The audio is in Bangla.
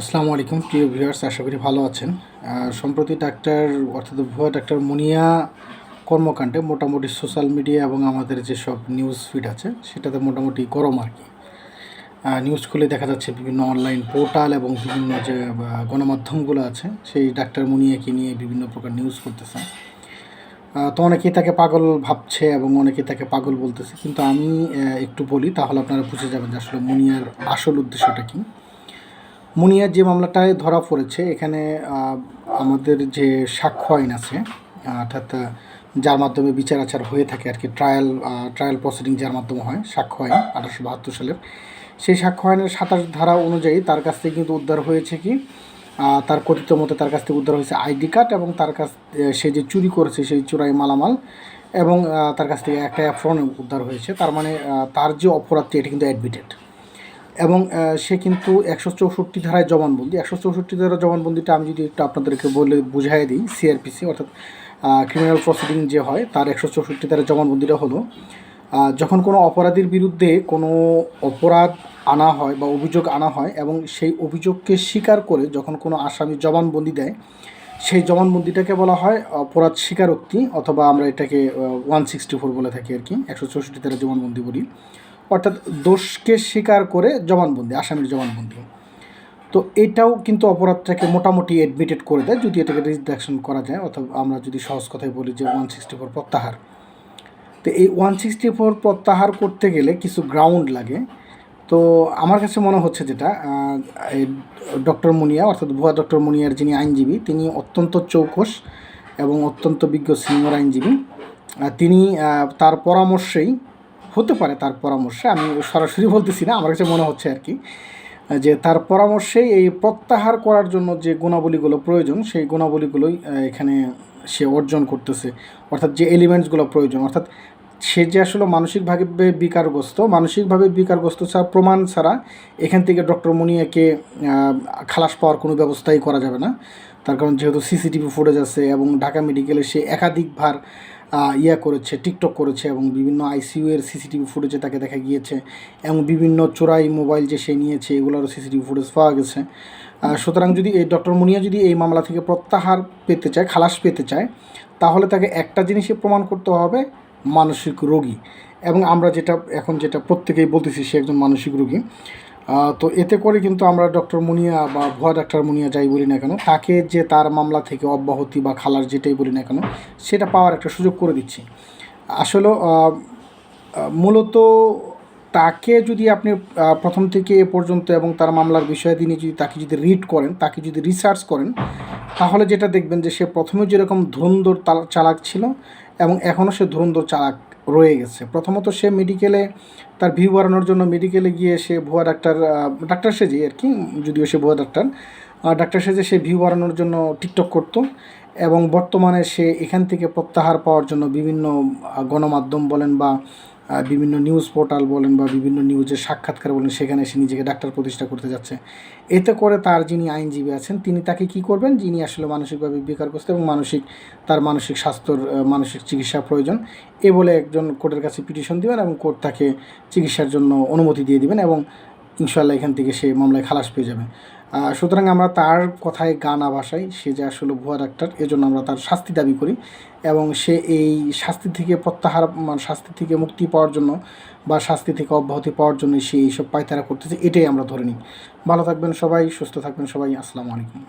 আসসালামু আলাইকুম প্রিয় ভিউয়ার্স, আশা করি ভালো আছেন। সম্প্রতি ডাক্তার অর্থাৎ ভুয়া ডাক্তার মুনিয়া কর্মকাণ্ডে মোটামুটি সোশ্যাল মিডিয়া এবং আমাদের যেসব নিউজ ফিড আছে সেটাতে মোটামুটি গরম আর কি। নিউজ খুলে দেখা যাচ্ছে বিভিন্ন অনলাইন পোর্টাল এবং বিভিন্ন যে গণমাধ্যমগুলো আছে সেই ডাক্তার মুনিয়াকে নিয়ে বিভিন্ন প্রকার নিউজ করতেছে। তো অনেকেই তাকে পাগল ভাবছে এবং অনেকেই তাকে পাগল বলতেছে, কিন্তু আমি একটু বলি তাহলে আপনারা বুঝে যাবেন যে আসলে মুনিয়ার আসল উদ্দেশ্যটা কী। মুনিয়ার যে মামলাটায় ধরা পড়েছে এখানে আমাদের যে সাক্ষ্য আইন আছে, অর্থাৎ যার মাধ্যমে বিচার আচার হয়ে থাকে আর কি, ট্রায়াল প্রসিডিং যার মাধ্যমে হয়, সাক্ষ্য আইন 1872 সালের, সেই সাক্ষ্য আইনের 27 ধারা অনুযায়ী তার কাছ থেকে কিন্তু উদ্ধার হয়েছে কি, তার কথিত মতে তার কাছ থেকে উদ্ধার হয়েছে আইডি কার্ড এবং তার কাছ সে যে চুরি করেছে সেই চোরাই মালামাল, এবং তার কাছ থেকে একটা অ্যাফ্রন উদ্ধার হয়েছে। তার মানে তার যে অপরাধটি এটা কিন্তু অ্যাডমিটেড, এবং সে কিন্তু 164 ধারায় জবানবন্দি। 164 ধারা জবানবন্দিটা আমি যদি একটু আপনাদেরকে বলে বুঝাই দিই, সিআরপিসি অর্থাৎ ক্রিমিনাল প্রসিডিং যে হয় তার 164 ধারার জবানবন্দিটা হলো, যখন কোনো অপরাধীর বিরুদ্ধে কোনো অপরাধ আনা হয় বা অভিযোগ আনা হয় এবং সেই অভিযোগকে স্বীকার করে যখন কোনো আসামি জবানবন্দি দেয়, সেই জবানবন্দিটাকে বলা হয় অপরাধ স্বীকারোক্তি, অথবা আমরা এটাকে 164 বলে থাকি আর কি, 164 ধারা জবানবন্দি বলি। অর্থাৎ দোষকে স্বীকার করে জবানবন্দি, আসামির জবানবন্দি। তো এটাও কিন্তু অপরাধটাকে মোটামুটি অ্যাডমিটেড করে দেয় যদি এটাকে রিজেকশন করা যায়, অথবা আমরা যদি সহজ কথায় বলি যে 164 প্রত্যাহার। তো এই 164 প্রত্যাহার করতে গেলে কিছু গ্রাউন্ড লাগে। তো আমার কাছে মনে হচ্ছে যেটা, ডক্টর মুনিয়া অর্থাৎ ভুয়া ডক্টর মুনিয়ার যিনি আইনজীবী, তিনি অত্যন্ত চৌকস এবং অত্যন্ত বিজ্ঞ সিনিয়র আইনজীবী। তিনি তার পরামর্শেই হতে পারে, তার পরামর্শে, আমি সরাসরি বলতেছি না, আমার কাছে মনে হচ্ছে আর কি, যে তার পরামর্শেই এই প্রত্যাহার করার জন্য যে গুণাবলীগুলো প্রয়োজন সেই গুণাবলীগুলোই এখানে সে অর্জন করতেছে। অর্থাৎ যে এলিমেন্টসগুলো প্রয়োজন, অর্থাৎ সে যে আসলে মানসিকভাবে বিকারগ্রস্ত ছাড়া, প্রমাণ ছাড়া এখান থেকে ডক্টর মুনিয়াকে খালাস পাওয়ার কোনো ব্যবস্থাই করা যাবে না। তার কারণ যেহেতু সিসিটিভি ফুটেজ আছে এবং ঢাকা মেডিকেলে সে একাধিকবার করেছে, টিকটক করেছে, এবং বিভিন্ন আইসিইউ এর সিসিটিভি ফুটেজে তাকে দেখা গিয়েছে, এবং বিভিন্ন চোরাই মোবাইল যে সে নিয়েছে এগুলোরও সিসিটিভি ফুটেজ পাওয়া গেছে। সুতরাং যদি এই ডক্টর মুনিয়া যদি এই মামলা থেকে প্রত্যাহার পেতে চায়, খালাস পেতে চায়, তাহলে তাকে একটা জিনিসই প্রমাণ করতে হবে, মানসিক রোগী। এবং আমরা যেটা প্রত্যেকেই বলতেছি সে একজন মানসিক রোগী। তো এতে করে কিন্তু আমরা ডক্টর মুনিয়া বা ভুয়া ডাক্তার মুনিয়া যাই বলি না কেন, তাকে যে তার মামলা থেকে অব্যাহতি বা খালাস যেটাই বলি না কেন সেটা পাওয়ার একটা সুযোগ করে দিচ্ছি। আসলে মূলত তাকে যদি আপনি প্রথম থেকে এ পর্যন্ত এবং তার মামলার বিষয়াদি নিয়ে যদি তাকে যদি রিড করেন, তাকে যদি রিসার্চ করেন, তাহলে যেটা দেখবেন যে সে প্রথমে যেরকম ধুরন্ধর চালাক ছিল এবং এখনও সে ধুরন্ধর চালাক রয়ে গেছে। প্রথমত সে মেডিকেলে তার ভিউ বাড়ানোর জন্য মেডিকেলে গিয়ে সে ভুয়া ডাক্তার সেজে আর কি, যদিও সে ভুয়া ডাক্তার সেজে সে ভিউ বাড়ানোর জন্য টিকটক করতো, এবং বর্তমানে সে এখান থেকে প্রত্যাহার পাওয়ার জন্য বিভিন্ন গণমাধ্যম বলেন বা বিভিন্ন নিউজ পোর্টাল বলেন বা বিভিন্ন নিউজের সাক্ষাৎকার বলেন, সেখানে সে নিজেকে ডাক্তার প্রতিষ্ঠা করতে যাচ্ছে। এতে করে তার যিনি আইনজীবী আছেন তিনি তাকে কি করবেন, যিনি আসলে মানসিকভাবে বিকারগ্রস্ত এবং তার মানসিক স্বাস্থ্যর মানসিক চিকিৎসা প্রয়োজন, এ বলে একজন কোর্টের কাছে পিটিশন দিবেন এবং কোর্ট তাকে চিকিৎসার জন্য অনুমতি দিয়ে দিবেন, এবং ইনশাল্লাহ এখান থেকে সে মামলায় খালাস পেয়ে যাবে। সুতরাং আমরা তার কথায় গা না ভাসাই, সে যে আসলে ভুয়া ডাক্তার, এজন্য আমরা তার শাস্তি দাবি করি, এবং সে এই শাস্তি থেকে শাস্তি থেকে মুক্তি পাওয়ার জন্য বা শাস্তি থেকে অব্যাহতি পাওয়ার জন্য সে এইসব পায়তারা করতেছে, এটাই আমরা ধরে নিই। ভালো থাকবেন সবাই, সুস্থ থাকবেন সবাই, আসসালামু আলাইকুম।